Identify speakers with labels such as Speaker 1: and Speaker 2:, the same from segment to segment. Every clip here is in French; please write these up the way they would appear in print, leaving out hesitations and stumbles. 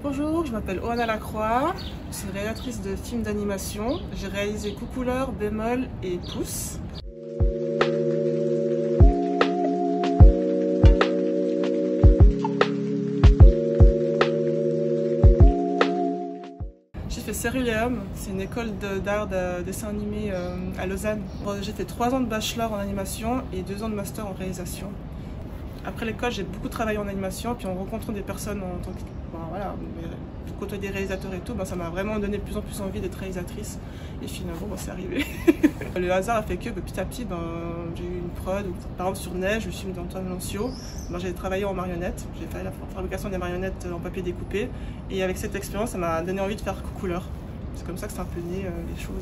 Speaker 1: Bonjour, je m'appelle Oana Lacroix, je suis réalisatrice de films d'animation. J'ai réalisé Coucouleur, Bémol et Pouce. J'ai fait Ceruleum, c'est une école d'art de dessin animé à Lausanne. J'ai fait 3 ans de bachelor en animation et 2 ans de master en réalisation. Après l'école, j'ai beaucoup travaillé en animation, puis en rencontrant des personnes en tant que côtoyer des réalisateurs et tout, ça m'a vraiment donné de plus en plus envie d'être réalisatrice. Et finalement, c'est arrivé. Le hasard a fait que petit à petit, j'ai eu une prod. Par exemple, sur Neige, le film d'Antoine Lancio, j'ai travaillé en marionnettes. J'ai fait la fabrication des marionnettes en papier découpé. Et avec cette expérience, ça m'a donné envie de faire Coucouleur. C'est comme ça que c'est un peu né les choses.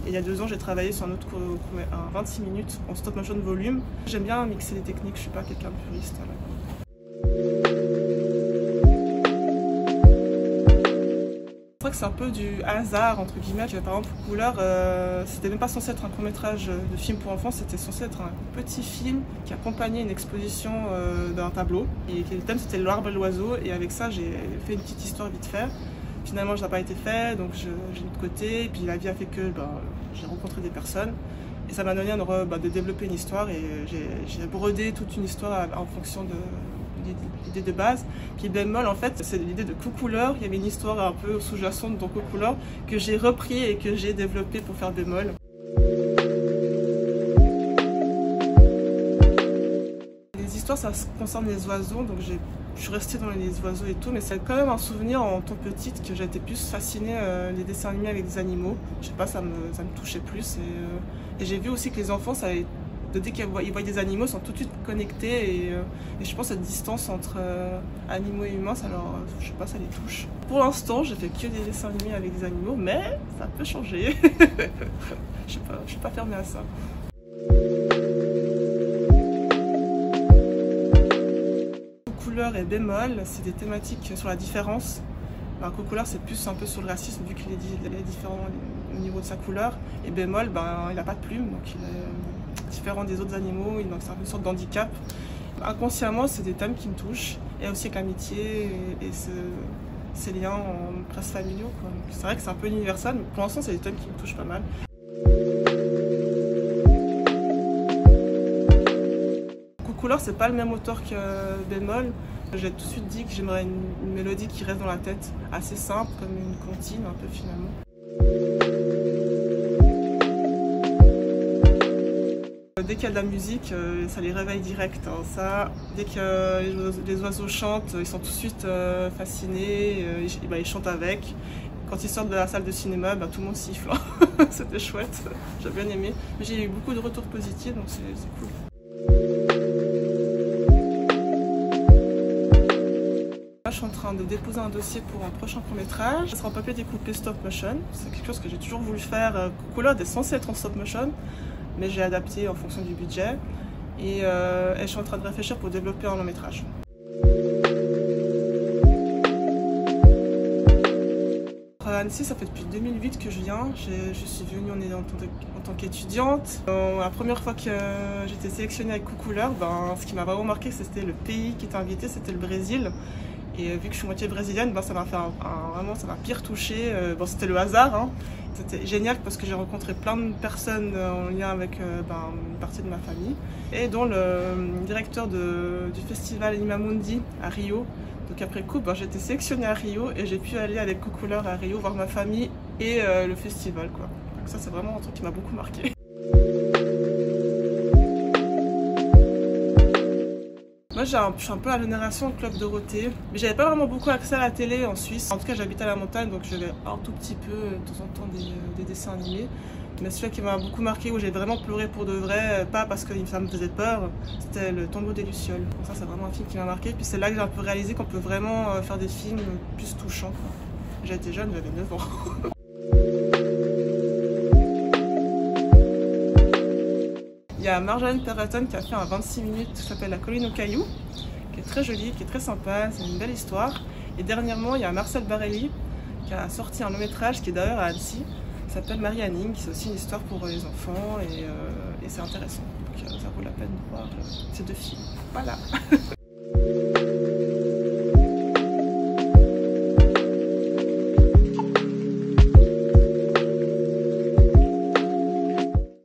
Speaker 1: Et il y a 2 ans, j'ai travaillé sur un autre un 26 minutes en stop motion volume. J'aime bien mixer les techniques, je suis pas quelqu'un de puriste. Je crois que c'est un peu du hasard, entre guillemets. Par exemple, Coucouleur, c'était même pas censé être un court-métrage de film pour enfants, c'était censé être un petit film qui accompagnait une exposition d'un tableau. Et le thème, c'était l'arbre et l'oiseau. Et avec ça, j'ai fait une petite histoire vite fait. Finalement, ça n'a pas été fait, donc j'ai mis de côté. Et puis la vie a fait que j'ai rencontré des personnes. Et ça m'a donné de développer une histoire. Et j'ai brodé toute une histoire en fonction de l'idée de base. Puis Bémol, en fait, c'est l'idée de Coucouleur. Il y avait une histoire un peu sous-jacente dans Coucouleur que j'ai repris et que j'ai développé pour faire Bémol. Les histoires, ça concerne les oiseaux, donc je suis restée dans les oiseaux et tout, mais c'est quand même un souvenir en tant que petite que j'ai été plus fascinée les dessins animés avec des animaux. Je sais pas, ça me touchait plus. Et j'ai vu aussi que les enfants, dès qu'ils voient des animaux, sont tout de suite connectés. Et je pense que cette distance entre animaux et humains, je sais pas, ça les touche. Pour l'instant, j'ai fait que des dessins animés avec des animaux, mais ça peut changer. Je suis pas fermée à ça. Coucouleur et Bémol, c'est des thématiques sur la différence. Coucouleur, c'est plus un peu sur le racisme, vu qu'il est différent au niveau de sa couleur. Et Bémol, il n'a pas de plume, donc il est différent des autres animaux, donc c'est une sorte d'handicap. Inconsciemment, c'est des thèmes qui me touchent, et aussi avec l'amitié et ces liens presque familiaux. C'est vrai que c'est un peu universel, mais pour l'instant, c'est des thèmes qui me touchent pas mal. Coucouleur, c'est pas le même auteur que Bémol. J'ai tout de suite dit que j'aimerais une mélodie qui reste dans la tête, assez simple, comme une comptine un peu finalement. Dès qu'il y a de la musique, ça les réveille direct. Dès que les oiseaux chantent, ils sont tout de suite fascinés, ils chantent avec. Quand ils sortent de la salle de cinéma, tout le monde siffle. C'était chouette, j'ai bien aimé. Mais j'ai eu beaucoup de retours positifs, donc c'est cool. Je suis en train de déposer un dossier pour un prochain court-métrage. Ça sera en papier découpé stop motion. C'est quelque chose que j'ai toujours voulu faire. Coucouleur est censé être en stop motion, mais j'ai adapté en fonction du budget. Et je suis en train de réfléchir pour développer un long-métrage. À Annecy, ça fait depuis 2008 que je viens. Je suis venue en tant qu'étudiante. La première fois que j'étais sélectionnée avec Coucouleur, ce qui m'a vraiment marqué, c'était le pays qui était invité, c'était le Brésil. Et vu que je suis moitié brésilienne, ça m'a fait vraiment, ça m'a pire touché. C'était le hasard, hein. C'était génial parce que j'ai rencontré plein de personnes en lien avec une partie de ma famille. Et dont le directeur du festival Animamundi à Rio. Donc après coup, j'ai été sélectionnée à Rio et j'ai pu aller avec Coucouleur à Rio voir ma famille et le festival, quoi. Donc ça, c'est vraiment un truc qui m'a beaucoup marqué. Moi, je suis un peu à la génération Club Dorothée, mais j'avais pas vraiment beaucoup accès à la télé en Suisse. En tout cas, j'habite à la montagne, donc j'avais un tout petit peu de temps en temps des dessins animés. Mais celui qui m'a beaucoup marqué, où j'ai vraiment pleuré pour de vrai, pas parce que ça me faisait peur, c'était Le Tombeau des Lucioles. Donc ça, c'est vraiment un film qui m'a marqué. Puis c'est là que j'ai un peu réalisé qu'on peut vraiment faire des films plus touchants. J'ai été jeune, j'avais 9 ans. Il y a Marjolaine Perraton qui a fait un 26 minutes qui s'appelle La colline aux cailloux, qui est très jolie, qui est très sympa, c'est une belle histoire. Et dernièrement, il y a Marcel Barelli qui a sorti un long métrage qui est d'ailleurs à Annecy, qui s'appelle Marie-Anning, qui est aussi une histoire pour les enfants et c'est intéressant. Donc ça vaut la peine de voir ces 2 films. Voilà.